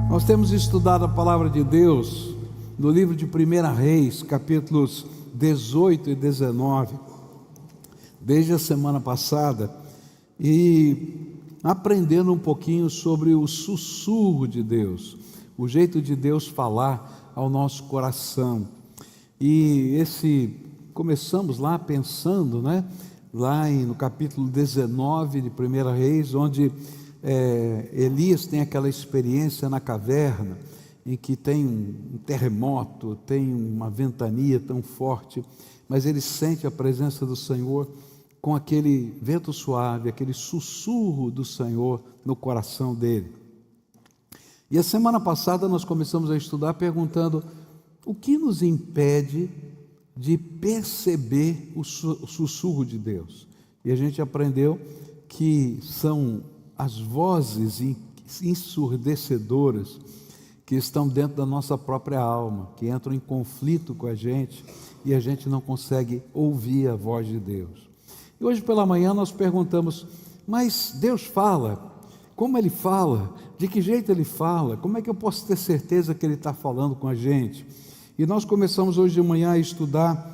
Nós temos estudado a palavra de Deus no livro de 1 Reis, capítulos 18 e 19, desde a semana passada, e aprendendo um pouquinho sobre o sussurro de Deus, o jeito de Deus falar ao nosso coração. E começamos lá pensando, lá no capítulo 19 de 1 Reis, onde Elias tem aquela experiência na caverna, em que tem um terremoto, tem uma ventania tão forte, mas ele sente a presença do Senhor com aquele vento suave, aquele sussurro do Senhor no coração dele. E a semana passada nós começamos a estudar perguntando o que nos impede de perceber o sussurro de Deus. E a gente aprendeu que são as vozes ensurdecedoras que estão dentro da nossa própria alma, que entram em conflito com a gente e a gente não consegue ouvir a voz de Deus. E hoje pela manhã nós perguntamos, mas Deus fala? Como Ele fala? De que jeito Ele fala? Como é que eu posso ter certeza que Ele está falando com a gente? E nós começamos hoje de manhã a estudar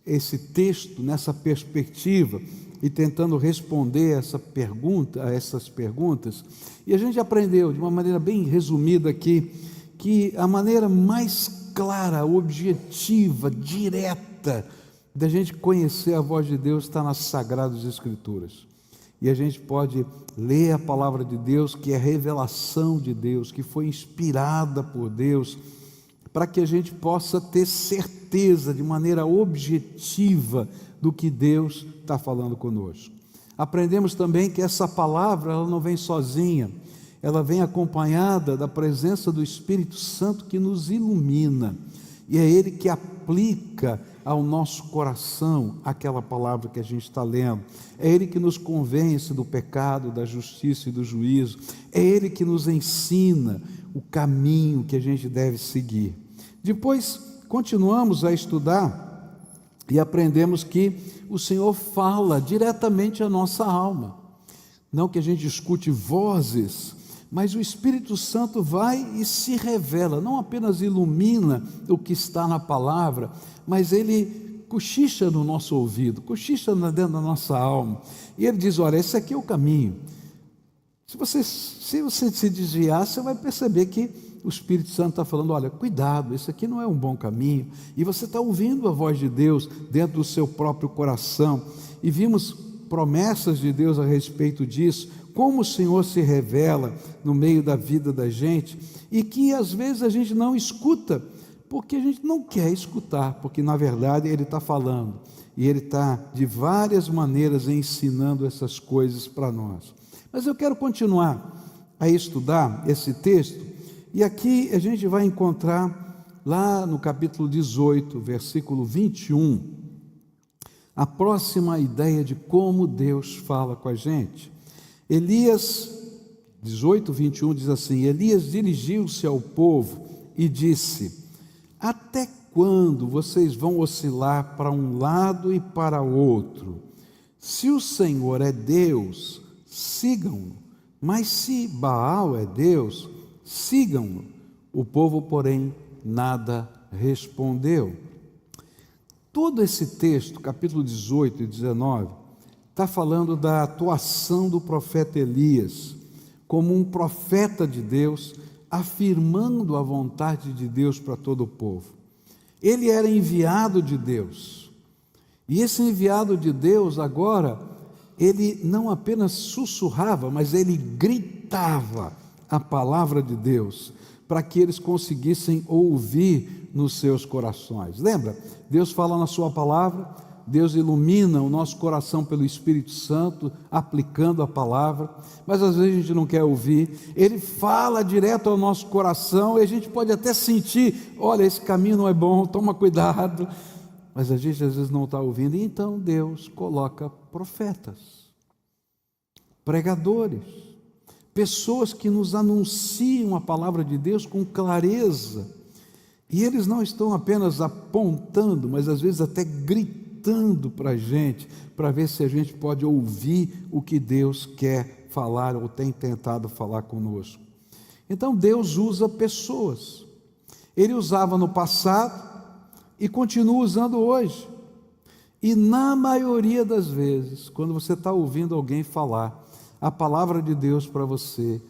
esse texto nessa perspectiva e tentando responder a essas perguntas. E a gente aprendeu de uma maneira bem resumida aqui, que a maneira mais clara, objetiva, direta da gente conhecer a voz de Deus está nas Sagradas Escrituras. E a gente pode ler a palavra de Deus, que é revelação de Deus, que foi inspirada por Deus, para que a gente possa ter certeza de maneira objetiva do que Deus está falando conosco. Aprendemos também que essa palavra ela não vem sozinha, ela vem acompanhada da presença do Espírito Santo que nos ilumina, e é Ele que aplica ao nosso coração aquela palavra que a gente está lendo, é Ele que nos convence do pecado, da justiça e do juízo, é Ele que nos ensina o caminho que a gente deve seguir. Depois continuamos a estudar e aprendemos que o Senhor fala diretamente à nossa alma. Não que a gente escute vozes, mas o Espírito Santo vai e se revela, não apenas ilumina o que está na palavra, mas Ele cochicha no nosso ouvido, cochicha dentro da nossa alma, e Ele diz, olha, esse aqui é o caminho. Se você se desviar, você vai perceber que o Espírito Santo está falando, olha, cuidado, esse aqui não é um bom caminho, e você está ouvindo a voz de Deus dentro do seu próprio coração, e vimos promessas de Deus a respeito disso, como o Senhor se revela no meio da vida da gente, e que às vezes a gente não escuta, porque a gente não quer escutar, porque na verdade Ele está falando, e Ele está de várias maneiras ensinando essas coisas para nós. Mas eu quero continuar a estudar esse texto, e aqui a gente vai encontrar, lá no capítulo 18, versículo 21, a próxima ideia de como Deus fala com a gente. Elias, 18, 21, diz assim, Elias dirigiu-se ao povo e disse, até quando vocês vão oscilar para um lado e para outro? Se o Senhor é Deus, sigam-no, mas se Baal é Deus, sigam-no. O povo, porém, nada respondeu. Todo esse texto, capítulo 18 e 19, está falando da atuação do profeta Elias, como um profeta de Deus, afirmando a vontade de Deus para todo o povo. Ele era enviado de Deus, e esse enviado de Deus agora, ele não apenas sussurrava, mas ele gritava a palavra de Deus, para que eles conseguissem ouvir nos seus corações. Lembra? Deus fala na sua palavra, Deus ilumina o nosso coração pelo Espírito Santo, aplicando a palavra, mas às vezes a gente não quer ouvir. Ele fala direto ao nosso coração, e a gente pode até sentir, olha, esse caminho não é bom, toma cuidado, mas a gente às vezes não está ouvindo, e então Deus coloca profetas, pregadores, pessoas que nos anunciam a palavra de Deus com clareza, e eles não estão apenas apontando, mas às vezes até gritando para a gente, para ver se a gente pode ouvir o que Deus quer falar ou tem tentado falar conosco. Então Deus usa pessoas. Ele usava no passado e continua usando hoje. E na maioria das vezes, quando você está ouvindo alguém falar a palavra de Deus para você,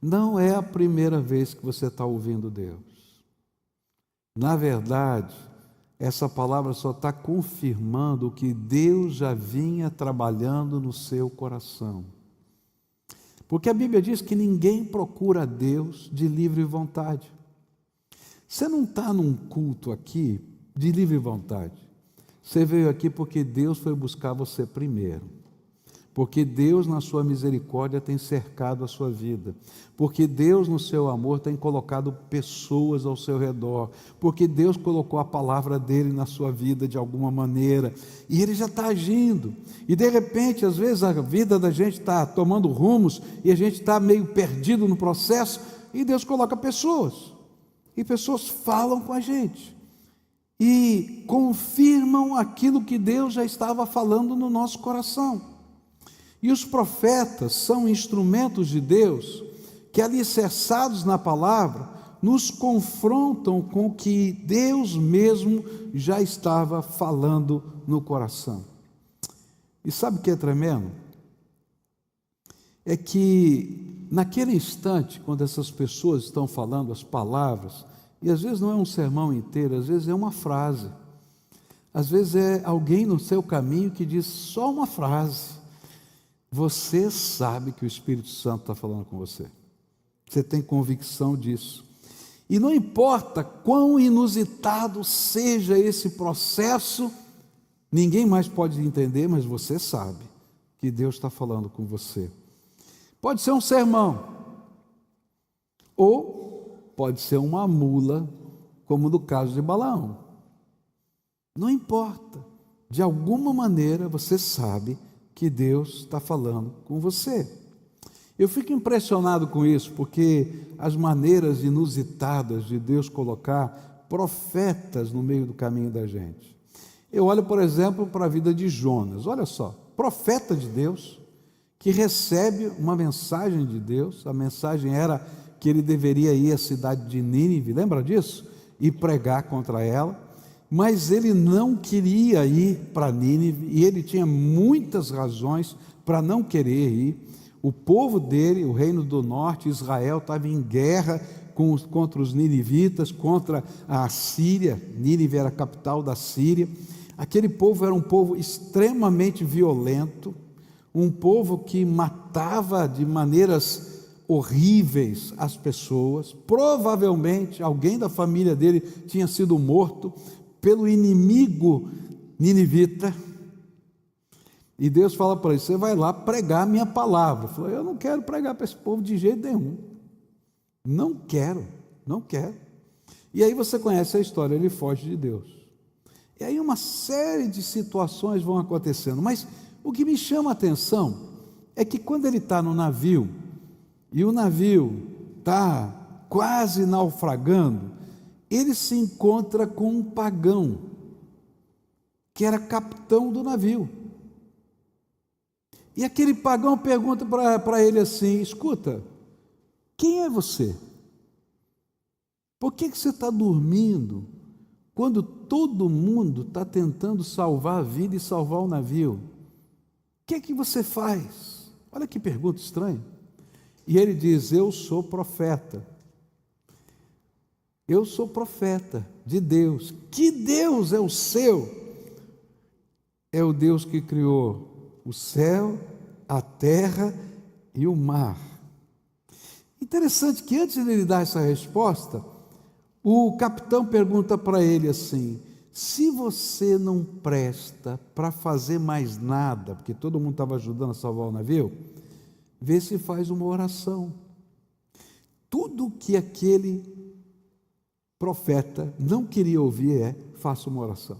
não é a primeira vez que você está ouvindo Deus. Na verdade, essa palavra só está confirmando o que Deus já vinha trabalhando no seu coração. Porque a Bíblia diz que ninguém procura a Deus de livre vontade. Você não está num culto aqui de livre vontade. Você veio aqui porque Deus foi buscar você primeiro. Porque Deus, na sua misericórdia, tem cercado a sua vida. Porque Deus, no seu amor, tem colocado pessoas ao seu redor. Porque Deus colocou a palavra dele na sua vida de alguma maneira. E ele já está agindo. E de repente, às vezes, a vida da gente está tomando rumos e a gente está meio perdido no processo. E Deus coloca pessoas. E pessoas falam com a gente. E confirmam aquilo que Deus já estava falando no nosso coração. E os profetas são instrumentos de Deus que, alicerçados na palavra, nos confrontam com o que Deus mesmo já estava falando no coração. E sabe o que é tremendo? É que naquele instante, quando essas pessoas estão falando as palavras, e às vezes não é um sermão inteiro, às vezes é uma frase, às vezes é alguém no seu caminho que diz só uma frase, você sabe que o Espírito Santo está falando com você. Você tem convicção disso. E não importa quão inusitado seja esse processo, ninguém mais pode entender, mas você sabe que Deus está falando com você. Pode ser um sermão, ou pode ser uma mula, como no caso de Balaão. Não importa, de alguma maneira você sabe que Deus está falando com você. Eu fico impressionado com isso, porque as maneiras inusitadas de Deus colocar profetas no meio do caminho da gente. Eu olho, por exemplo, para a vida de Jonas. Olha só, profeta de Deus, que recebe uma mensagem de Deus. A mensagem era que ele deveria ir à cidade de Nínive, lembra disso? E pregar contra ela. Mas ele não queria ir para Nínive, e ele tinha muitas razões para não querer ir. O povo dele, o reino do norte, Israel, estava em guerra contra os ninivitas, contra a Síria. Nínive era a capital da Síria. Aquele povo era um povo extremamente violento, um povo que matava de maneiras horríveis as pessoas. Provavelmente alguém da família dele tinha sido morto pelo inimigo ninivita, e Deus fala para ele, você vai lá pregar a minha palavra. Ele falou, eu não quero pregar para esse povo de jeito nenhum, não quero. E aí você conhece a história, ele foge de Deus, e aí uma série de situações vão acontecendo, mas o que me chama a atenção é que quando ele está no navio, e o navio está quase naufragando, ele se encontra com um pagão, que era capitão do navio. E aquele pagão pergunta para ele assim, escuta, quem é você? Por que você está dormindo, quando todo mundo está tentando salvar a vida e salvar o navio? O que é que você faz? Olha que pergunta estranha. E ele diz, eu sou profeta. Eu sou profeta de Deus. Que Deus é o seu? É o Deus que criou o céu, a terra e o mar. Interessante que antes de ele dar essa resposta, o capitão pergunta para ele assim, se você não presta para fazer mais nada, porque todo mundo estava ajudando a salvar o navio, vê se faz uma oração. Tudo que aquele profeta não queria ouvir faça uma oração,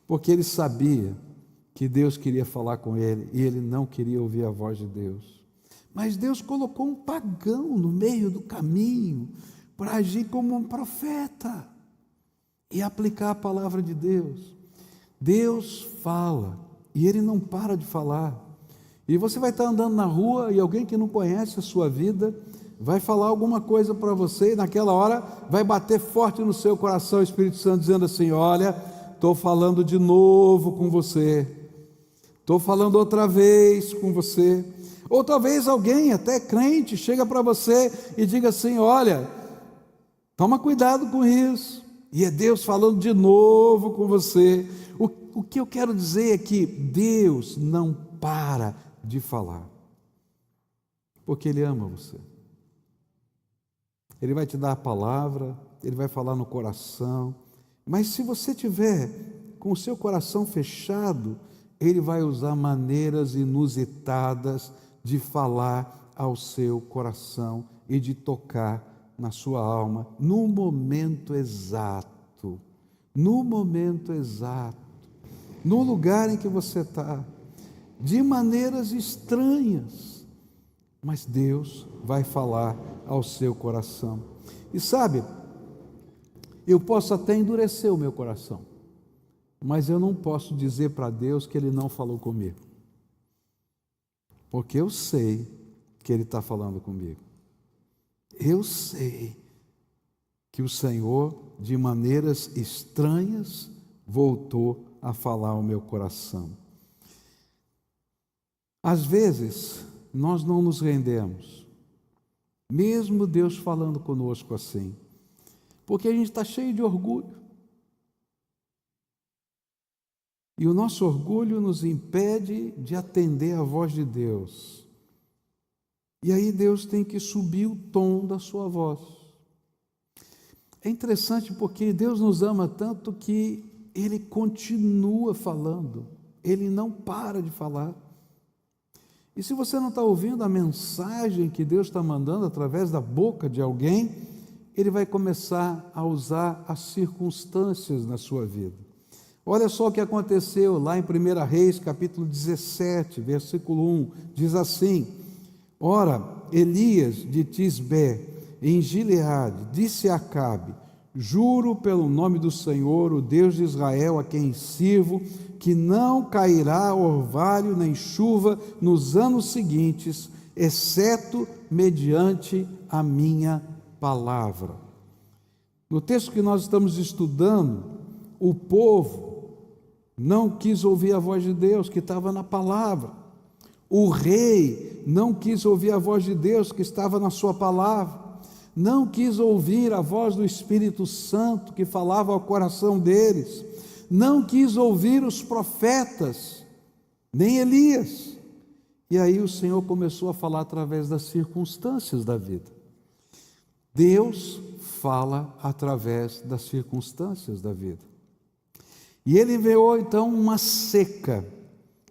porque ele sabia que Deus queria falar com ele, e ele não queria ouvir a voz de Deus, mas Deus colocou um pagão no meio do caminho, para agir como um profeta, e aplicar a palavra de Deus. Deus fala, e Ele não para de falar, e você vai estar andando na rua, e alguém que não conhece a sua vida, vai falar alguma coisa para você e naquela hora vai bater forte no seu coração o Espírito Santo dizendo assim: olha, estou falando de novo com você, estou falando outra vez com você. Ou talvez alguém, até crente, chega para você e diga assim: olha, toma cuidado com isso. E é Deus falando de novo com você. O que eu quero dizer é que Deus não para de falar, porque Ele ama você. Ele vai te dar a palavra, Ele vai falar no coração, mas se você tiver com o seu coração fechado, Ele vai usar maneiras inusitadas de falar ao seu coração e de tocar na sua alma, no momento exato, no lugar em que você está, de maneiras estranhas, mas Deus vai falar ao seu coração. E sabe, eu posso até endurecer o meu coração, mas eu não posso dizer para Deus que Ele não falou comigo, porque eu sei que Ele está falando comigo. Eu sei que o Senhor, de maneiras estranhas, voltou a falar ao meu coração. Às vezes, nós não nos rendemos, mesmo Deus falando conosco assim, porque a gente está cheio de orgulho. E o nosso orgulho nos impede de atender a voz de Deus. E aí Deus tem que subir o tom da sua voz. É interessante porque Deus nos ama tanto que Ele continua falando, Ele não para de falar. E se você não está ouvindo a mensagem que Deus está mandando através da boca de alguém, Ele vai começar a usar as circunstâncias na sua vida. Olha só o que aconteceu lá em 1 Reis, capítulo 17, versículo 1, diz assim: ora, Elias de Tisbé, em Gileade, disse a Acabe: juro pelo nome do Senhor, o Deus de Israel, a quem sirvo, que não cairá orvalho nem chuva nos anos seguintes, exceto mediante a minha palavra. No texto que nós estamos estudando, o povo não quis ouvir a voz de Deus que estava na palavra. O rei não quis ouvir a voz de Deus que estava na sua palavra. Não quis ouvir a voz do Espírito Santo que falava ao coração deles. Não quis ouvir os profetas, nem Elias. E aí o Senhor começou a falar através das circunstâncias da vida. Deus fala através das circunstâncias da vida. E Ele enviou então uma seca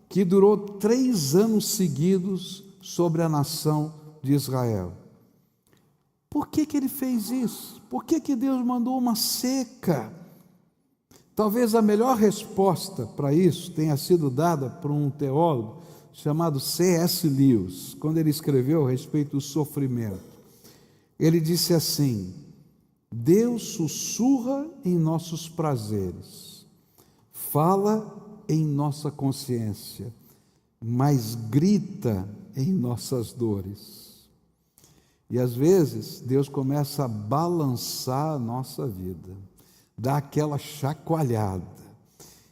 que durou 3 anos seguidos sobre a nação de Israel. Por que Ele fez isso? Por que Deus mandou uma seca? Talvez a melhor resposta para isso tenha sido dada por um teólogo chamado C.S. Lewis, quando ele escreveu a respeito do sofrimento. Ele disse assim: Deus sussurra em nossos prazeres, fala em nossa consciência, mas grita em nossas dores. E às vezes Deus começa a balançar a nossa vida, dá aquela chacoalhada.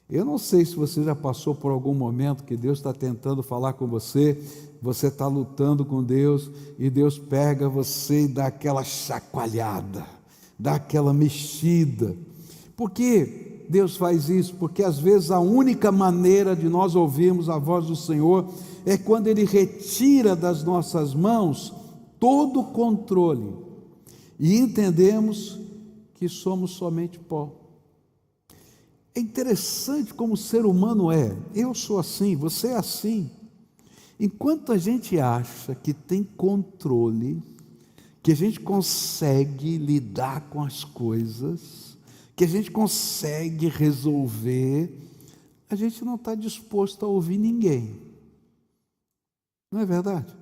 Eu não sei se você já passou por algum momento que Deus está tentando falar com você, você está lutando com Deus e Deus pega você e dá aquela chacoalhada, dá aquela mexida. Por que Deus faz isso? Porque às vezes a única maneira de nós ouvirmos a voz do Senhor é quando Ele retira das nossas mãos todo o controle e entendemos que somos somente pó. É interessante como o ser humano é. Eu sou assim, você é assim. Enquanto a gente acha que tem controle, que a gente consegue lidar com as coisas, que a gente consegue resolver, a gente não está disposto a ouvir ninguém. Não é verdade?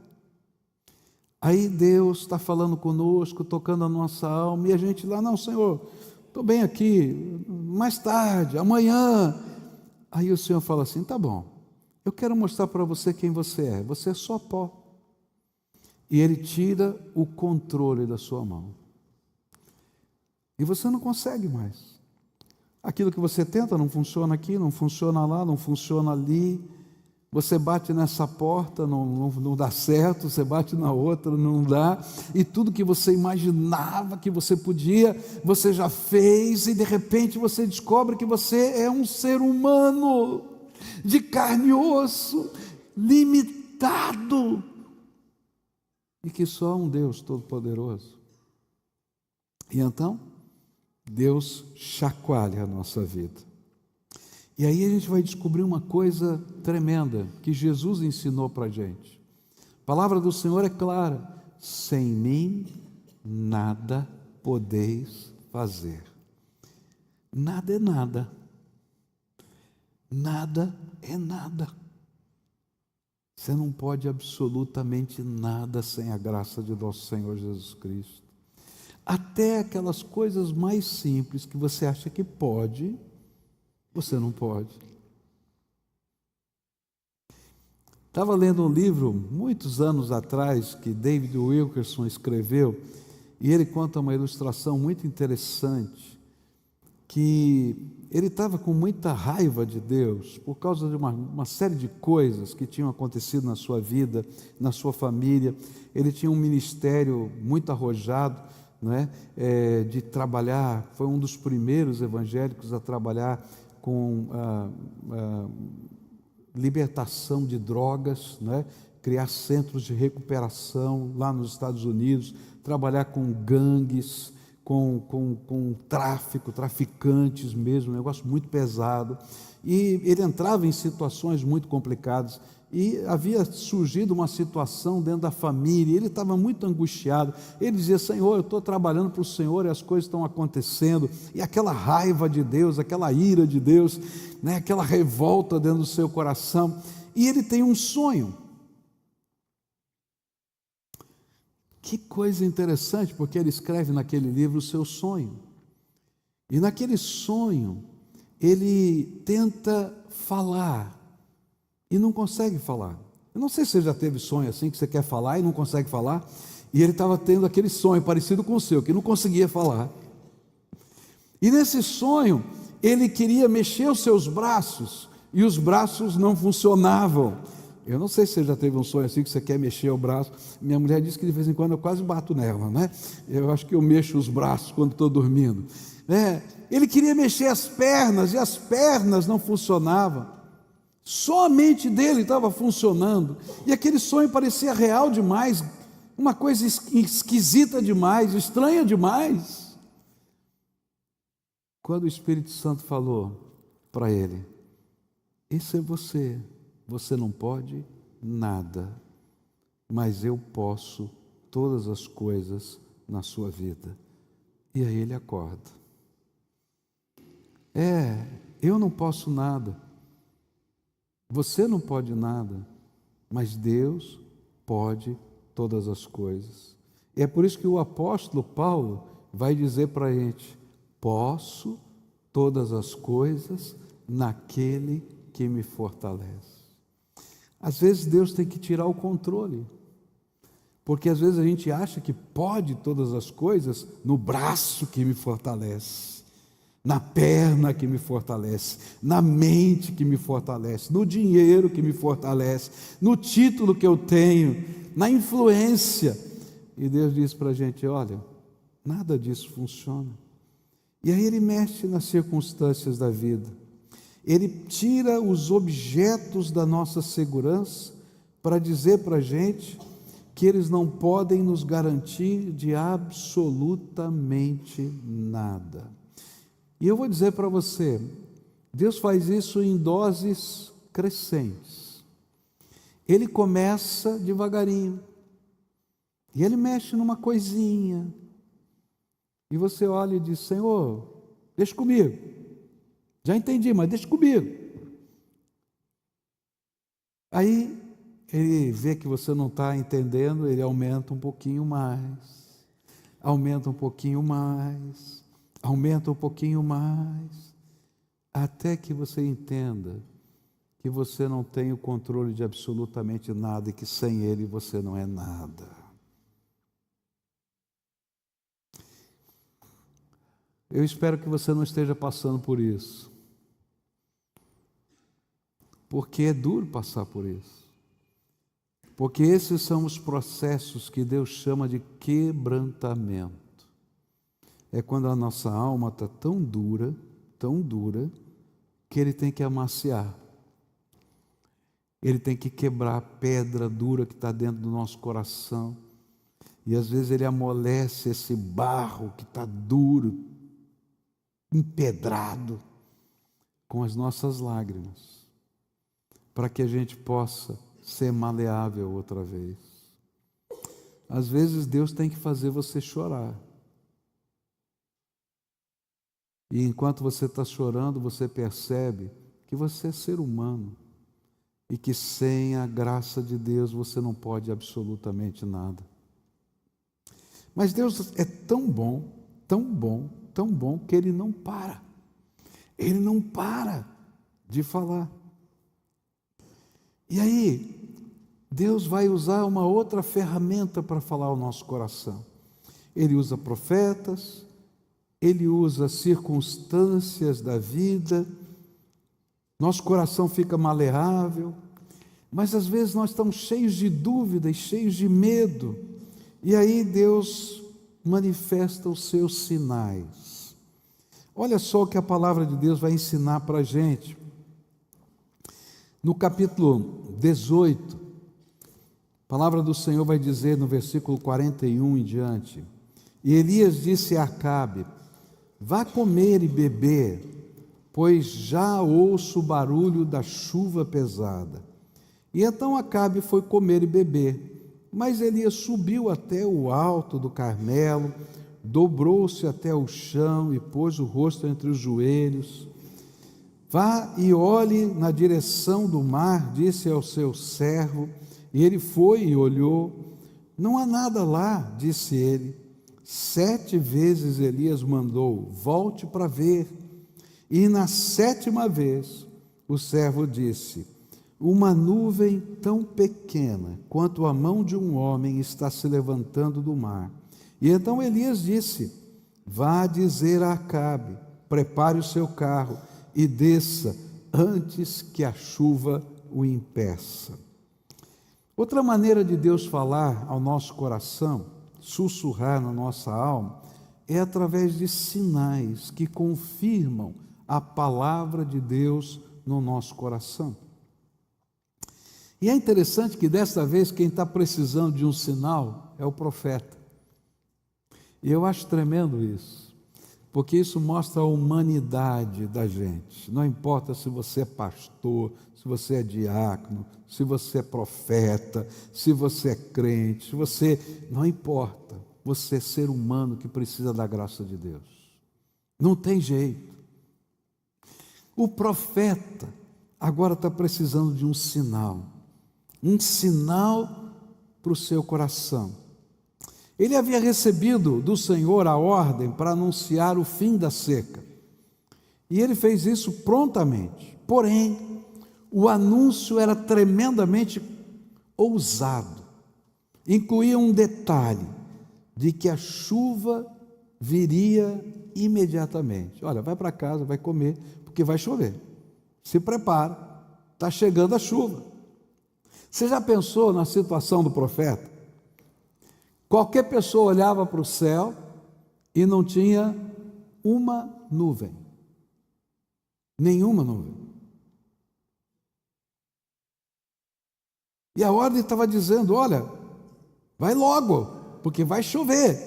Aí Deus está falando conosco, tocando a nossa alma, e a gente lá: não, Senhor, estou bem aqui, mais tarde, amanhã. Aí o Senhor fala assim: tá bom, eu quero mostrar para você quem você é só pó. e Ele tira o controle da sua mão. E você não consegue mais. Aquilo que você tenta não funciona aqui, não funciona lá, não funciona ali. Você bate nessa porta, não dá certo, você bate na outra, não dá. E tudo que você imaginava que você podia, você já fez, e de repente você descobre que você é um ser humano, de carne e osso, limitado, e que só um Deus Todo-Poderoso. E então, Deus chacoalha a nossa vida. E aí a gente vai descobrir uma coisa tremenda que Jesus ensinou para a gente. A palavra do Senhor é clara: sem mim nada podeis fazer. Nada é nada. Nada é nada. Você não pode absolutamente nada sem a graça de nosso Senhor Jesus Cristo. Até aquelas coisas mais simples que você acha que pode, você não pode. Estava lendo um livro, muitos anos atrás, que David Wilkerson escreveu, e ele conta uma ilustração muito interessante, que ele estava com muita raiva de Deus, por causa de uma série de coisas que tinham acontecido na sua vida, na sua família. Ele tinha um ministério muito arrojado, de trabalhar, foi um dos primeiros evangélicos a trabalhar com libertação de drogas, criar centros de recuperação lá nos Estados Unidos, trabalhar com gangues, com tráfico, traficantes mesmo, um negócio muito pesado. E ele entrava em situações muito complicadas, e havia surgido uma situação dentro da família, e ele estava muito angustiado. Ele dizia: Senhor, eu estou trabalhando para o Senhor e as coisas estão acontecendo, e aquela raiva de Deus, aquela ira de Deus, aquela revolta dentro do seu coração. E ele tem um sonho. Que coisa interessante, porque ele escreve naquele livro o seu sonho, e naquele sonho ele tenta falar e não consegue falar. Eu não sei se você já teve sonho assim, que você quer falar e não consegue falar. E ele estava tendo aquele sonho parecido com o seu, que não conseguia falar. E nesse sonho ele queria mexer os seus braços, e os braços não funcionavam. Eu não sei se você já teve um sonho assim, que você quer mexer o braço. Minha mulher diz que de vez em quando eu quase bato nela, Eu acho que eu mexo os braços quando estou dormindo, Ele queria mexer as pernas, e as pernas não funcionavam. Só a mente dele estava funcionando, e aquele sonho parecia real demais, uma coisa esquisita demais, estranha demais. Quando o Espírito Santo falou para ele: esse é você, você não pode nada, mas eu posso todas as coisas na sua vida. E aí ele acorda. Eu não posso nada, você não pode nada, mas Deus pode todas as coisas. E é por isso que o apóstolo Paulo vai dizer para a gente: posso todas as coisas naquele que me fortalece. Às vezes Deus tem que tirar o controle, porque às vezes a gente acha que pode todas as coisas no braço que me fortalece, na perna que me fortalece, na mente que me fortalece, no dinheiro que me fortalece, no título que eu tenho, na influência. E Deus diz para a gente: olha, nada disso funciona. E aí ele mexe nas circunstâncias da vida. Ele tira os objetos da nossa segurança para dizer para a gente que eles não podem nos garantir de absolutamente nada. E eu vou dizer para você, Deus faz isso em doses crescentes. Ele começa devagarinho, e ele mexe numa coisinha, e você olha e diz: Senhor, deixa comigo, já entendi, mas deixa comigo. Aí ele vê que você não está entendendo, ele aumenta um pouquinho mais, aumenta um pouquinho mais, aumenta um pouquinho mais, até que você entenda que você não tem o controle de absolutamente nada, e que sem Ele você não é nada. Eu espero que você não esteja passando por isso, porque é duro passar por isso, porque esses são os processos que Deus chama de quebrantamento. É quando a nossa alma está tão dura, que Ele tem que amaciar. Ele tem que quebrar a pedra dura que está dentro do nosso coração. E às vezes Ele amolece esse barro que está duro, empedrado, com as nossas lágrimas, para que a gente possa ser maleável outra vez. Às vezes Deus tem que fazer você chorar. E enquanto você está chorando, você percebe que você é ser humano e que sem a graça de Deus você não pode absolutamente nada. Mas Deus é tão bom, tão bom, tão bom, que Ele não para. Ele não para de falar. E aí, Deus vai usar uma outra ferramenta para falar ao nosso coração. Ele usa profetas, Ele usa circunstâncias da vida, nosso coração fica maleável, mas às vezes nós estamos cheios de dúvida e cheios de medo, e aí Deus manifesta os seus sinais. Olha só o que a palavra de Deus vai ensinar para a gente. No capítulo 18, a palavra do Senhor vai dizer no versículo 41 em diante: e Elias disse a Acabe: vá comer e beber, pois já ouço o barulho da chuva pesada. E então Acabe foi comer e beber, mas Elias subiu até o alto do Carmelo, dobrou-se até o chão e pôs o rosto entre os joelhos. Vá e olhe na direção do mar, disse ao seu servo, e ele foi e olhou. Não há nada lá, disse ele. 7 vezes Elias mandou: volte para ver. E na 7ª vez o servo disse: uma nuvem tão pequena quanto a mão de um homem está se levantando do mar. E então Elias disse: vá dizer a Acabe, prepare o seu carro e desça antes que a chuva o impeça. Outra maneira de Deus falar ao nosso coração, sussurrar na nossa alma, é através de sinais que confirmam a palavra de Deus no nosso coração. E é interessante que desta vez quem está precisando de um sinal é o profeta. E eu acho tremendo isso, porque isso mostra a humanidade da gente. Não importa se você é pastor, se você é diácono, se você é profeta, se você é crente, não importa, você é ser humano que precisa da graça de Deus. Não tem jeito. O profeta agora está precisando de um sinal para o seu coração. Ele havia recebido do Senhor a ordem para anunciar o fim da seca, e ele fez isso prontamente. Porém, o anúncio era tremendamente ousado, incluía um detalhe de que a chuva viria imediatamente. Olha, vai para casa, vai comer, porque vai chover. Se prepara, está chegando a chuva. Você já pensou na situação do profeta? Qualquer pessoa olhava para o céu e não tinha uma nuvem. Nenhuma nuvem. E a ordem estava dizendo: olha, vai logo, porque vai chover.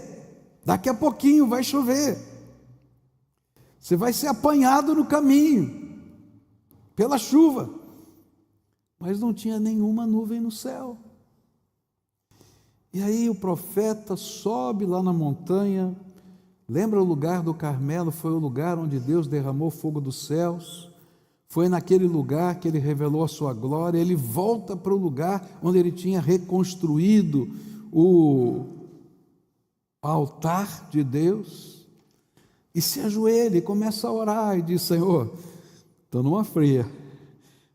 Daqui a pouquinho vai chover. Você vai ser apanhado no caminho pela chuva. Mas não tinha nenhuma nuvem no céu. E aí o profeta sobe lá na montanha. Lembra o lugar do Carmelo? Foi o lugar onde Deus derramou fogo dos céus. Foi naquele lugar que ele revelou a sua glória. Ele volta para o lugar onde ele tinha reconstruído o altar de Deus e se ajoelha e começa a orar e diz: Senhor, estou numa fria.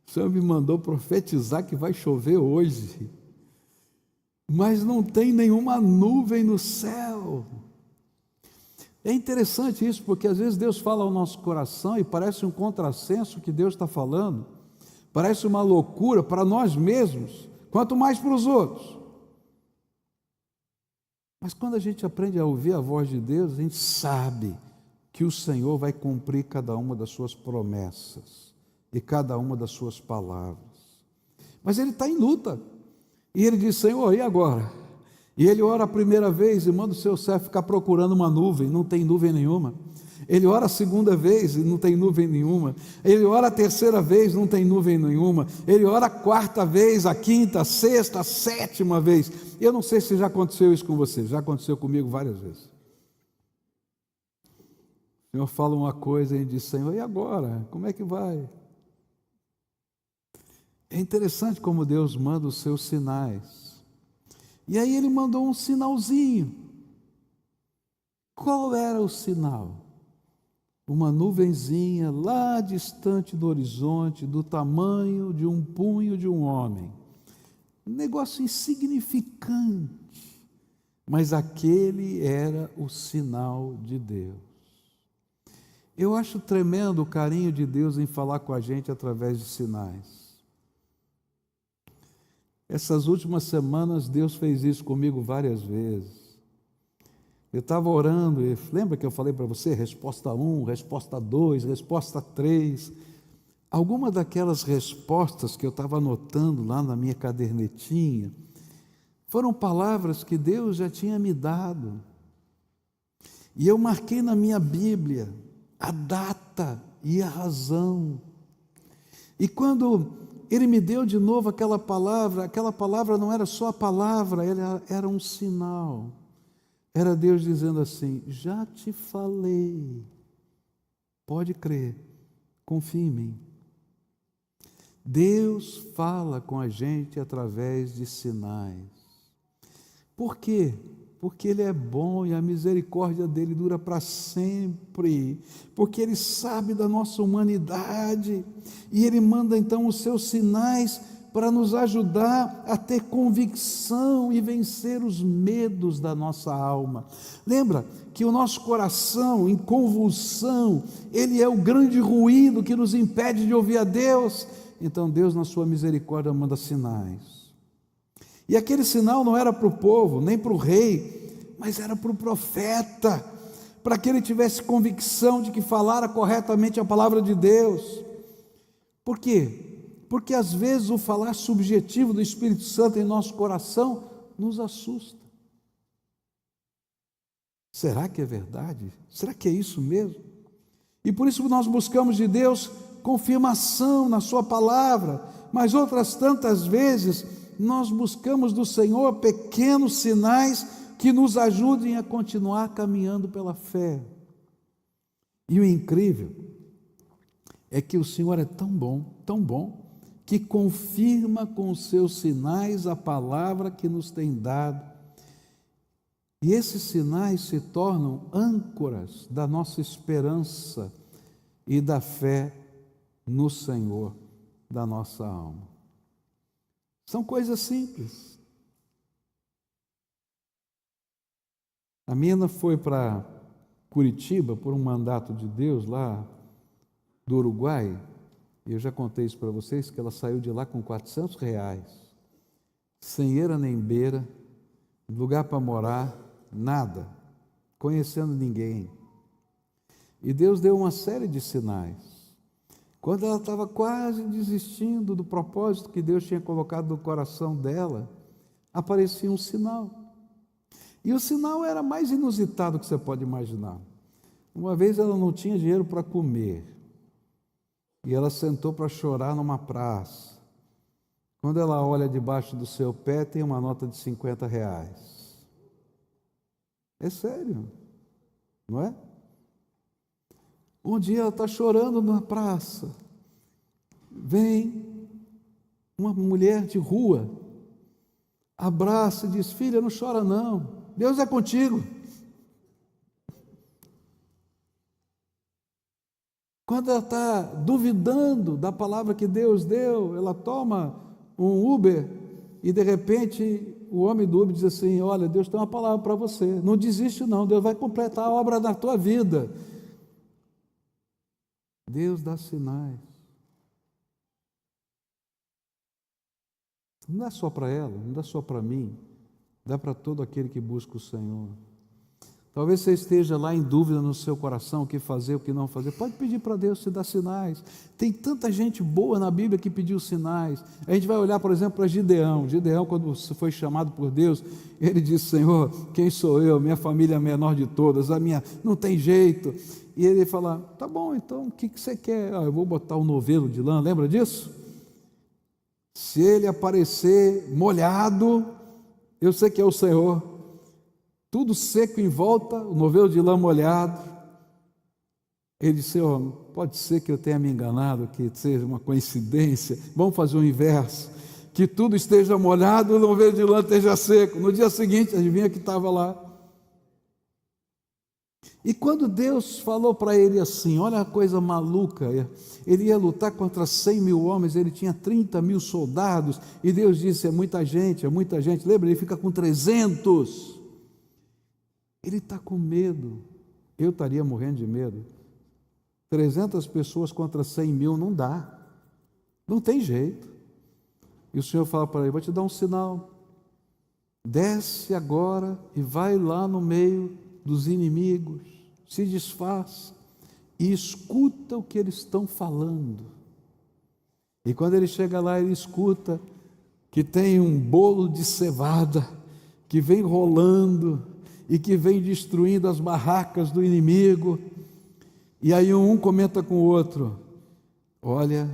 O Senhor me mandou profetizar que vai chover hoje, mas não tem nenhuma nuvem no céu. É interessante isso, porque às vezes Deus fala ao nosso coração e parece um contrassenso que Deus está falando, parece uma loucura para nós mesmos, quanto mais para os outros. Mas quando a gente aprende a ouvir a voz de Deus, a gente sabe que o Senhor vai cumprir cada uma das suas promessas e cada uma das suas palavras. Mas ele está em luta, e ele diz: Senhor, e agora? E ele ora a primeira vez e manda o seu servo ficar procurando uma nuvem, não tem nuvem nenhuma. Ele ora a segunda vez e não tem nuvem nenhuma. Ele ora a terceira vez, não tem nuvem nenhuma. Ele ora a quarta vez, a quinta, a sexta, a sétima vez. Eu não sei se já aconteceu isso com você, já aconteceu comigo várias vezes. O Senhor fala uma coisa e diz: Senhor, e agora? Como é que vai? É interessante como Deus manda os seus sinais. E aí ele mandou um sinalzinho. Qual era o sinal? Uma nuvenzinha lá distante do horizonte, do tamanho de um punho de um homem. Um negócio insignificante, mas aquele era o sinal de Deus. Eu acho tremendo o carinho de Deus em falar com a gente através de sinais. Essas últimas semanas Deus fez isso comigo várias vezes. Eu estava orando, e lembra que eu falei para você? Resposta 1, resposta 2, resposta 3. Algumas daquelas respostas que eu estava anotando lá na minha cadernetinha, foram palavras que Deus já tinha me dado. E eu marquei na minha Bíblia a data e a razão. E quando Ele me deu de novo aquela palavra não era só a palavra, era um sinal. Era Deus dizendo assim: já te falei, pode crer, confia em mim. Deus fala com a gente através de sinais. Por quê? Porque Ele é bom e a misericórdia dEle dura para sempre. Porque Ele sabe da nossa humanidade e Ele manda então os seus sinais para nos ajudar a ter convicção e vencer os medos da nossa alma. Lembra que o nosso coração em convulsão, ele é o grande ruído que nos impede de ouvir a Deus. Então Deus, na sua misericórdia, manda sinais. E aquele sinal não era para o povo, nem para o rei, mas era para o profeta, para que ele tivesse convicção de que falara corretamente a palavra de Deus. Por quê? Porque às vezes o falar subjetivo do Espírito Santo em nosso coração nos assusta. Será que é verdade? Será que é isso mesmo? E por isso nós buscamos de Deus confirmação na sua palavra, mas outras tantas vezes nós buscamos do Senhor pequenos sinais que nos ajudem a continuar caminhando pela fé. E o incrível é que o Senhor é tão bom, que confirma com os seus sinais a palavra que nos tem dado. E esses sinais se tornam âncoras da nossa esperança e da fé no Senhor da nossa alma. São coisas simples. A Mina foi para Curitiba por um mandato de Deus lá do Uruguai. E eu já contei isso para vocês, que ela saiu de lá com R$400, sem eira nem beira, lugar para morar, nada, conhecendo ninguém. E Deus deu uma série de sinais. Quando ela estava quase desistindo do propósito que Deus tinha colocado no coração dela, aparecia um sinal. E o sinal era mais inusitado que você pode imaginar. Uma vez ela não tinha dinheiro para comer, e ela sentou para chorar numa praça. Quando ela olha debaixo do seu pé, tem uma nota de R$50. É sério, não é? Um dia ela está chorando na praça. Vem uma mulher de rua, abraça e diz: filha, não chora não, Deus é contigo. Quando ela está duvidando da palavra que Deus deu, ela toma um Uber e de repente o homem do Uber diz assim: olha, Deus tem uma palavra para você, não desiste não, Deus vai completar a obra da tua vida. Deus dá sinais. Não dá só para ela, não dá só para mim, dá para todo aquele que busca o Senhor. Talvez você esteja lá em dúvida no seu coração, o que fazer, o que não fazer. Pode pedir para Deus te dar sinais. Tem tanta gente boa na Bíblia que pediu sinais. A gente vai olhar, por exemplo, para Gideão. Gideão, quando foi chamado por Deus, ele disse: Senhor, quem sou eu? Minha família é a menor de todas, a minha não tem jeito. E ele fala: tá bom, então o que você quer? Eu vou botar um novelo de lã, lembra disso? Se ele aparecer molhado, eu sei que é o Senhor. Tudo seco em volta, o novelo de lã molhado. Ele disse: Senhor, pode ser que eu tenha me enganado, que seja uma coincidência, vamos fazer o inverso, que tudo esteja molhado e o novelo de lã esteja seco. No dia seguinte, adivinha que estava lá. E quando Deus falou para ele assim, olha a coisa maluca, ele ia lutar contra 100 mil homens, ele tinha 30 mil soldados, e Deus disse: é muita gente, lembra? Ele fica com 300. Ele está com medo. Eu estaria morrendo de medo. 300 pessoas contra 100 mil não dá, não tem jeito. E o Senhor fala para ele: vou te dar um sinal, desce agora e vai lá no meio dos inimigos, se desfaz e escuta o que eles estão falando. E quando ele chega lá, ele escuta que tem um bolo de cevada que vem rolando e que vem destruindo as barracas do inimigo. E aí um comenta com o outro: olha,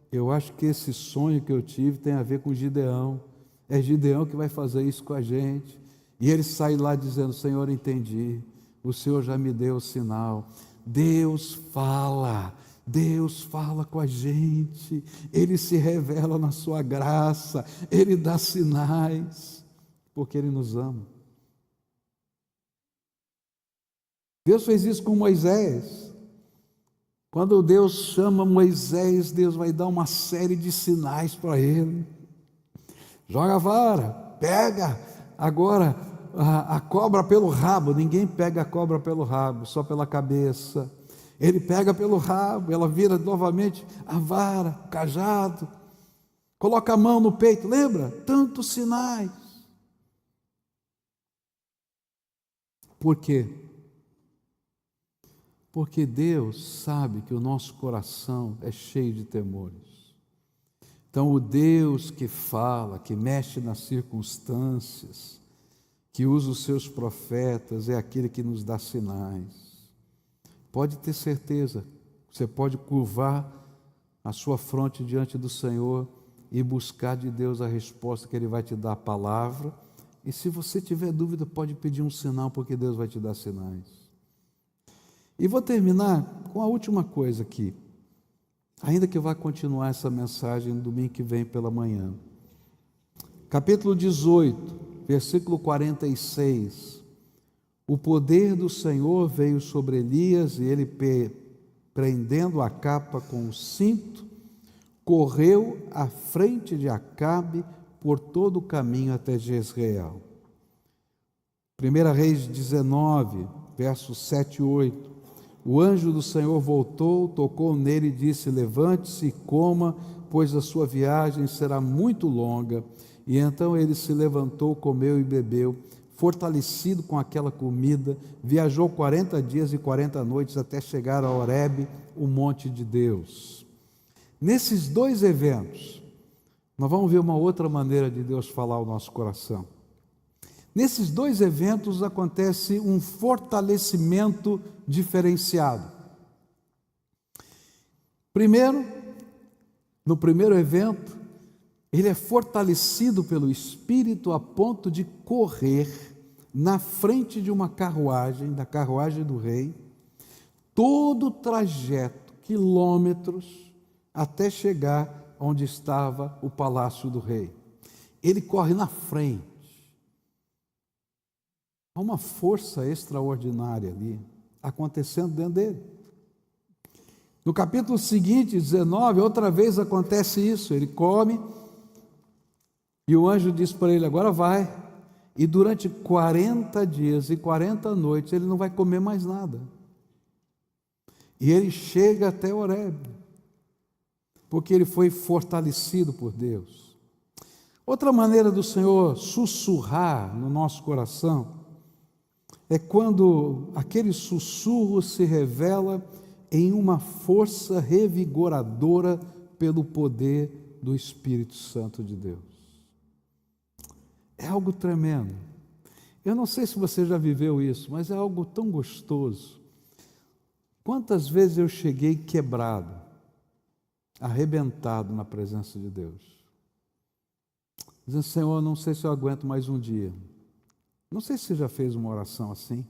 eu acho que esse sonho que eu tive tem a ver com Gideão, é Gideão que vai fazer isso com a gente. E ele sai lá dizendo: Senhor, entendi, o Senhor já me deu o sinal. Deus fala com a gente, Ele se revela na sua graça, Ele dá sinais, porque Ele nos ama. Deus fez isso com Moisés. Quando Deus chama Moisés, Deus vai dar uma série de sinais para ele. Joga a vara, pega agora a cobra pelo rabo. Ninguém pega a cobra pelo rabo, só pela cabeça. Ele pega pelo rabo, ela vira novamente a vara, o cajado, coloca a mão no peito, lembra? Tantos sinais. Por quê? Porque Deus sabe que o nosso coração é cheio de temores. Então, o Deus que fala, que mexe nas circunstâncias, que usa os seus profetas, é aquele que nos dá sinais. Pode ter certeza, você pode curvar a sua fronte diante do Senhor e buscar de Deus a resposta que Ele vai te dar a palavra. E se você tiver dúvida, pode pedir um sinal, porque Deus vai te dar sinais. E vou terminar com a última coisa aqui, ainda que eu vá continuar essa mensagem no domingo que vem pela manhã. Capítulo 18, versículo 46. O poder do Senhor veio sobre Elias, e ele, prendendo a capa com o cinto, correu à frente de Acabe por todo o caminho até Jezreel. 1 Reis 19, versos 7 e 8. O anjo do Senhor voltou, tocou nele e disse: levante-se e coma, pois a sua viagem será muito longa. E então ele se levantou, comeu e bebeu, fortalecido com aquela comida, viajou 40 dias e 40 noites até chegar a Horebe, o monte de Deus. Nesses dois eventos, nós vamos ver uma outra maneira de Deus falar ao nosso coração. Nesses dois eventos acontece um fortalecimento diferenciado. Primeiro, no primeiro evento, ele é fortalecido pelo Espírito a ponto de correr na frente de uma carruagem, da carruagem do rei, todo o trajeto, quilômetros, até chegar onde estava o palácio do rei. Ele corre na frente. Há uma força extraordinária ali acontecendo dentro dele. No capítulo seguinte, 19, outra vez acontece isso. Ele come e o anjo diz para ele: agora vai. E durante 40 dias e 40 noites ele não vai comer mais nada. E ele chega até Horebe, porque ele foi fortalecido por Deus. Outra maneira do Senhor sussurrar no nosso coração é quando aquele sussurro se revela em uma força revigoradora pelo poder do Espírito Santo de Deus. É algo tremendo. Eu não sei se você já viveu isso, mas é algo tão gostoso. Quantas vezes eu cheguei quebrado, arrebentado na presença de Deus, dizendo: Senhor, não sei se eu aguento mais um dia. Não sei se você já fez uma oração assim,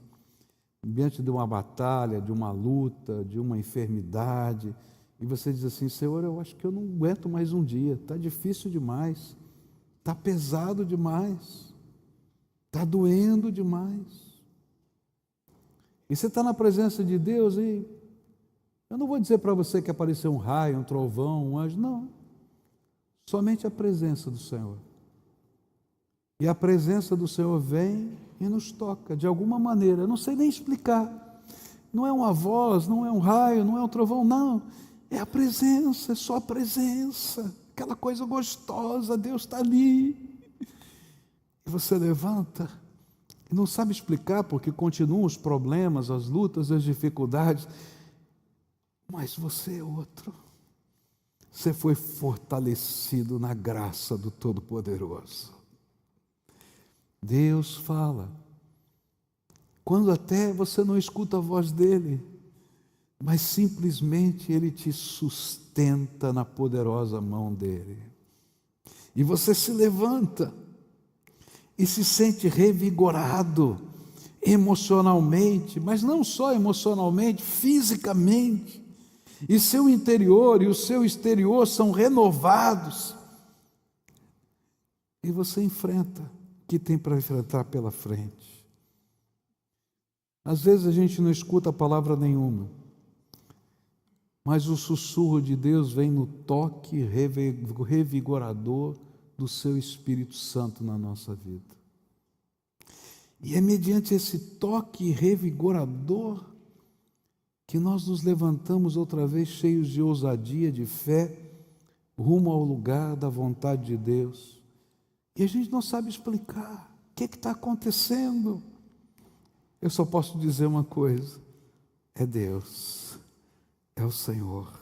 diante de uma batalha, de uma luta, de uma enfermidade, e você diz assim: Senhor, eu acho que eu não aguento mais um dia, está difícil demais, está pesado demais, está doendo demais. E você está na presença de Deus e eu não vou dizer para você que apareceu um raio, um trovão, um anjo, não. Somente a presença do Senhor. E a presença do Senhor vem e nos toca de alguma maneira. Eu não sei nem explicar. Não é uma voz, não é um raio, não é um trovão, não. É a presença, é só a presença. Aquela coisa gostosa, Deus está ali. E você levanta e não sabe explicar, porque continuam os problemas, as lutas, as dificuldades, mas você é outro. Você foi fortalecido na graça do Todo-Poderoso. Deus fala, quando até você não escuta a voz dele, mas simplesmente ele te sustenta na poderosa mão dele. E você se levanta e se sente revigorado emocionalmente, mas não só emocionalmente, fisicamente. E seu interior e o seu exterior são renovados. E você enfrenta o que tem para enfrentar pela frente. Às vezes a gente não escuta palavra nenhuma, mas o sussurro de Deus vem no toque revigorador do seu Espírito Santo na nossa vida. E é mediante esse toque revigorador que nós nos levantamos outra vez cheios de ousadia, de fé, rumo ao lugar da vontade de Deus. E a gente não sabe explicar o que está acontecendo. Eu só posso dizer uma coisa: é Deus, é o Senhor.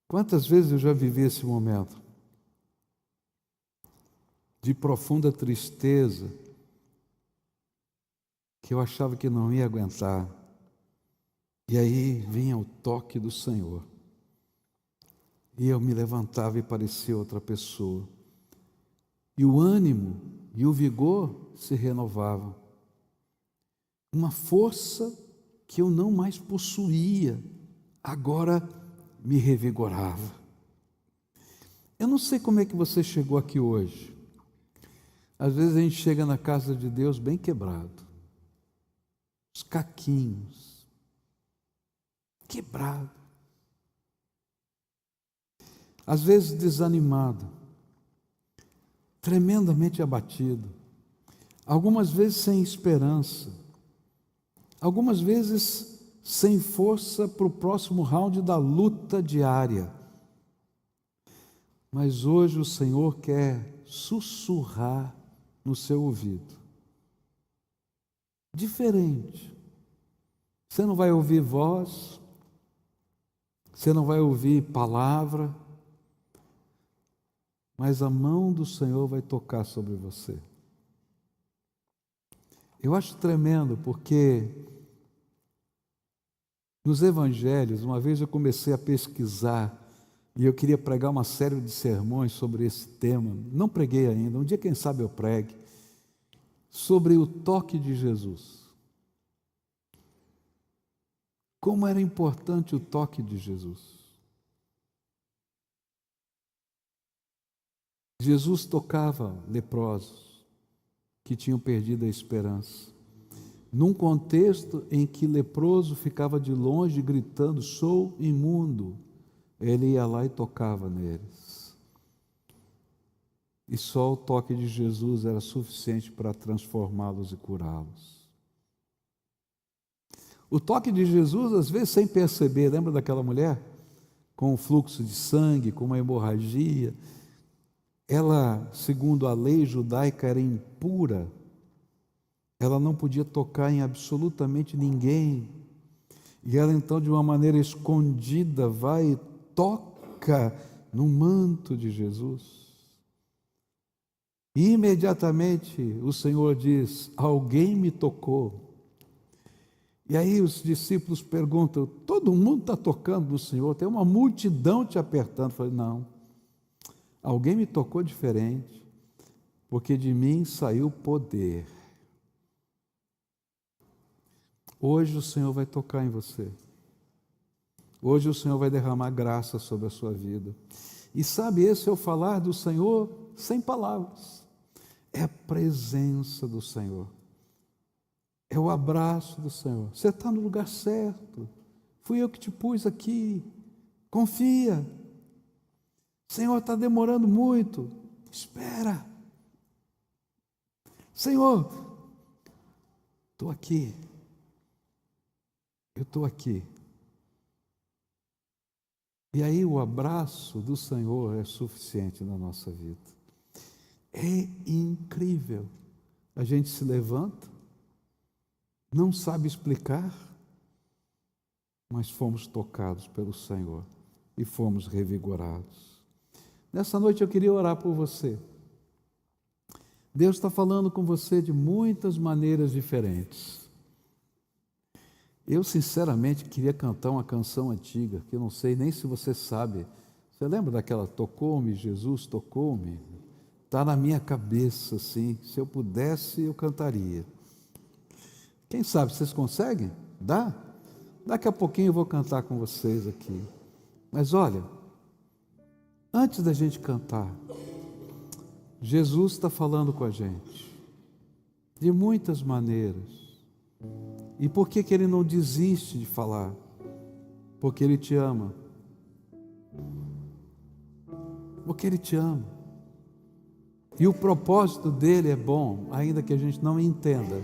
Quantas vezes eu já vivi esse momento de profunda tristeza, que eu achava que não ia aguentar, e aí vinha o toque do Senhor, e eu me levantava e parecia outra pessoa, e o ânimo e o vigor se renovavam, uma força que eu não mais possuía, agora me revigorava. Eu não sei como é que você chegou aqui hoje. Às vezes a gente chega na casa de Deus bem quebrado, os caquinhos, quebrado, às vezes desanimado, tremendamente abatido, algumas vezes sem esperança, algumas vezes sem força para o próximo round da luta diária. Mas hoje o Senhor quer sussurrar no seu ouvido. Diferente. Você não vai ouvir voz, você não vai ouvir palavra, mas a mão do Senhor vai tocar sobre você. Eu acho tremendo, porque nos evangelhos, uma vez eu comecei a pesquisar, e eu queria pregar uma série de sermões sobre esse tema, não preguei ainda, um dia quem sabe eu pregue, sobre o toque de Jesus. Como era importante o toque de Jesus. Jesus tocava leprosos que tinham perdido a esperança, num contexto em que leproso ficava de longe gritando: sou imundo. Ele ia lá e tocava neles. E só o toque de Jesus era suficiente para transformá-los e curá-los. O toque de Jesus, às vezes sem perceber, lembra daquela mulher? Com um fluxo de sangue, com uma hemorragia. Ela, segundo a lei judaica, era impura. Ela não podia tocar em absolutamente ninguém. E ela então, de uma maneira escondida, vai e toca no manto de Jesus. E imediatamente o Senhor diz: alguém me tocou. E aí os discípulos perguntam: todo mundo está tocando no Senhor, tem uma multidão te apertando. Eu falei: não, alguém me tocou diferente, porque de mim saiu poder. Hoje o Senhor vai tocar em você. Hoje o Senhor vai derramar graça sobre a sua vida. E sabe, esse é o falar do Senhor sem palavras. É a presença do Senhor. É o abraço do Senhor. Você está no lugar certo. Fui eu que te pus aqui. Confia. Senhor, está demorando muito. Espera. Senhor, estou aqui. Eu estou aqui. E aí o abraço do Senhor é suficiente na nossa vida. É incrível. A gente se levanta, não sabe explicar, mas fomos tocados pelo Senhor e fomos revigorados. Nessa noite eu queria orar por você. Deus está falando com você de muitas maneiras diferentes. Eu, sinceramente, queria cantar uma canção antiga, que eu não sei nem se você sabe. Você lembra daquela Tocou-me, Jesus tocou-me? Está na minha cabeça, assim. Se eu pudesse, eu cantaria. Quem sabe, vocês conseguem? Dá? Daqui a pouquinho eu vou cantar com vocês aqui. Mas olha, antes da gente cantar, Jesus está falando com a gente de muitas maneiras. E por que Ele não desiste de falar? Porque Ele te ama. Porque Ele te ama. E o propósito dEle é bom, ainda que a gente não entenda.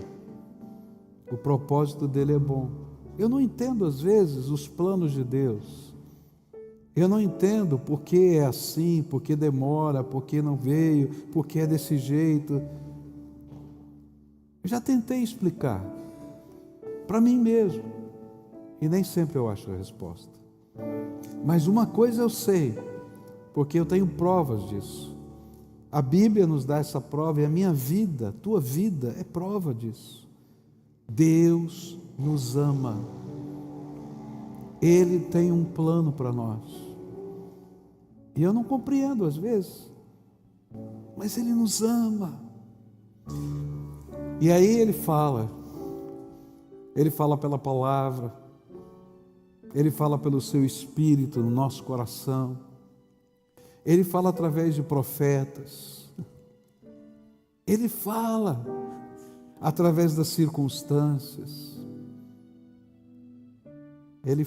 O propósito dEle é bom. Eu não entendo às vezes os planos de Deus. Eu não entendo por que é assim, por que demora, por que não veio, por que é desse jeito. Eu já tentei explicar para mim mesmo, e nem sempre eu acho a resposta. Mas uma coisa eu sei, porque eu tenho provas disso. A Bíblia nos dá essa prova, e a minha vida, a tua vida, é prova disso. Deus nos ama. Ele tem um plano para nós. E eu não compreendo às vezes, mas Ele nos ama. E aí Ele fala pela palavra, Ele fala pelo seu Espírito no nosso coração, Ele fala através de profetas, Ele fala através das circunstâncias, Ele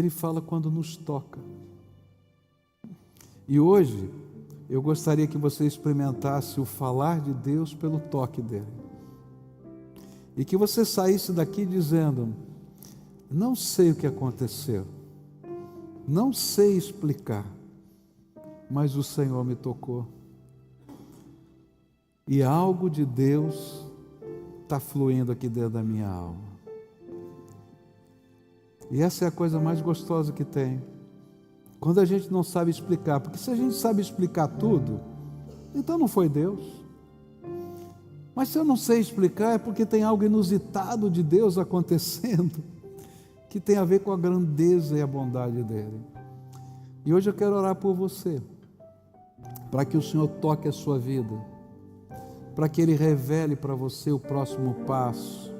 fala quando nos toca. E hoje eu gostaria que você experimentasse o falar de Deus pelo toque dEle. E que você saísse daqui dizendo: não sei o que aconteceu, não sei explicar, mas o Senhor me tocou. E algo de Deus está fluindo aqui dentro da minha alma. E essa é a coisa mais gostosa que tem. Quando a gente não sabe explicar, porque se a gente sabe explicar tudo, então não foi Deus. Mas se eu não sei explicar, é porque tem algo inusitado de Deus acontecendo, que tem a ver com a grandeza e a bondade dEle. E hoje eu quero orar por você, para que o Senhor toque a sua vida, para que Ele revele para você o próximo passo,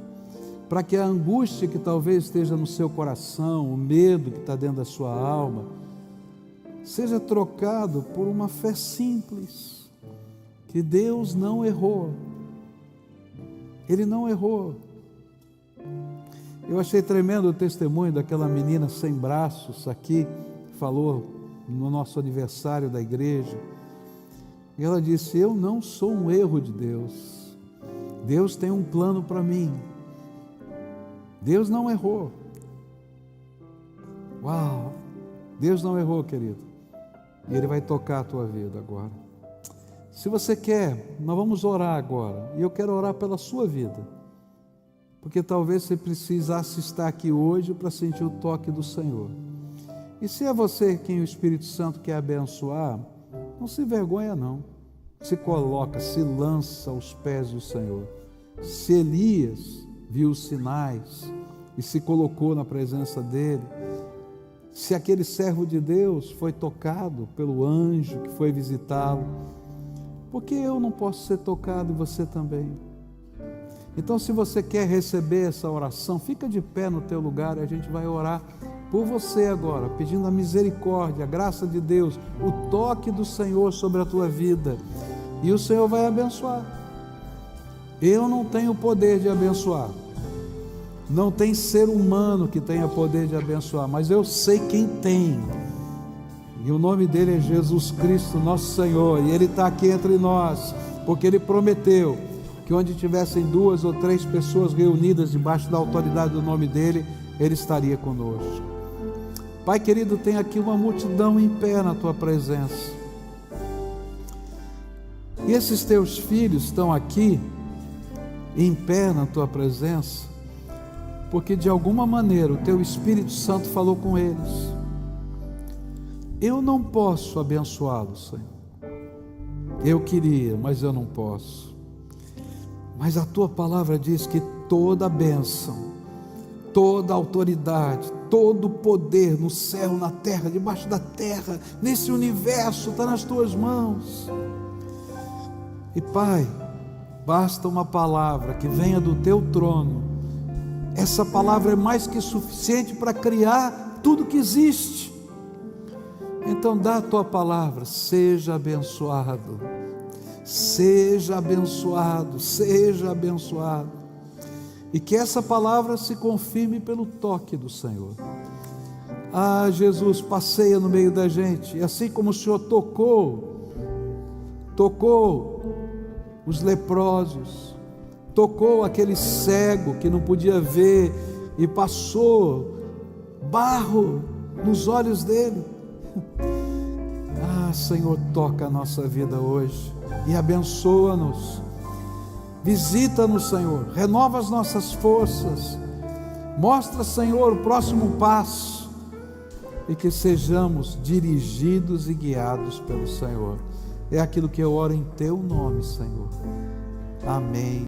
para que a angústia que talvez esteja no seu coração, o medo que está dentro da sua alma, seja trocado por uma fé simples, que Deus não errou. Ele não errou. Eu achei tremendo o testemunho daquela menina sem braços aqui, falou no nosso aniversário da igreja. E ela disse: eu não sou um erro de Deus. Deus tem um plano para mim. Deus não errou. Uau! Deus não errou, querido. E Ele vai tocar a tua vida agora. Se você quer, nós vamos orar agora. E eu quero orar pela sua vida. Porque talvez você precisasse estar aqui hoje para sentir o toque do Senhor. E se é você quem o Espírito Santo quer abençoar, não se envergonha não. Se coloca, se lança aos pés do Senhor. Se Elias viu os sinais e se colocou na presença dele, se aquele servo de Deus foi tocado pelo anjo que foi visitá-lo, por que eu não posso ser tocado e você também? Então, se você quer receber essa oração, fica de pé no teu lugar e a gente vai orar por você agora, pedindo a misericórdia, a graça de Deus, o toque do Senhor sobre a tua vida, e o Senhor vai abençoar. Eu não tenho o poder de abençoar, não tem ser humano que tenha poder de abençoar, mas eu sei quem tem, e o nome dele é Jesus Cristo, nosso Senhor, e Ele está aqui entre nós, porque Ele prometeu que onde tivessem 2 ou 3 pessoas reunidas debaixo da autoridade do nome dele, Ele estaria conosco. Pai querido, tem aqui uma multidão em pé na tua presença, e esses teus filhos estão aqui em pé na tua presença, porque de alguma maneira o teu Espírito Santo falou com eles. Eu não posso abençoá-los, Senhor. Eu queria, mas eu não posso. Mas a tua palavra diz que toda bênção, toda autoridade, todo poder no céu, na terra, debaixo da terra, nesse universo, está nas tuas mãos. E Pai, basta uma palavra que venha do teu trono. Essa palavra é mais que suficiente para criar tudo que existe. Então dá a tua palavra, seja abençoado, seja abençoado, seja abençoado. E que essa palavra se confirme pelo toque do Senhor. Ah, Jesus, passeia no meio da gente, e assim como o Senhor tocou os leprosos, tocou aquele cego que não podia ver e passou barro nos olhos dele. Ah, Senhor, toca a nossa vida hoje e abençoa-nos, visita-nos, Senhor, renova as nossas forças, mostra, Senhor, o próximo passo, e que sejamos dirigidos e guiados pelo Senhor. É aquilo que eu oro em teu nome, Senhor. Amém.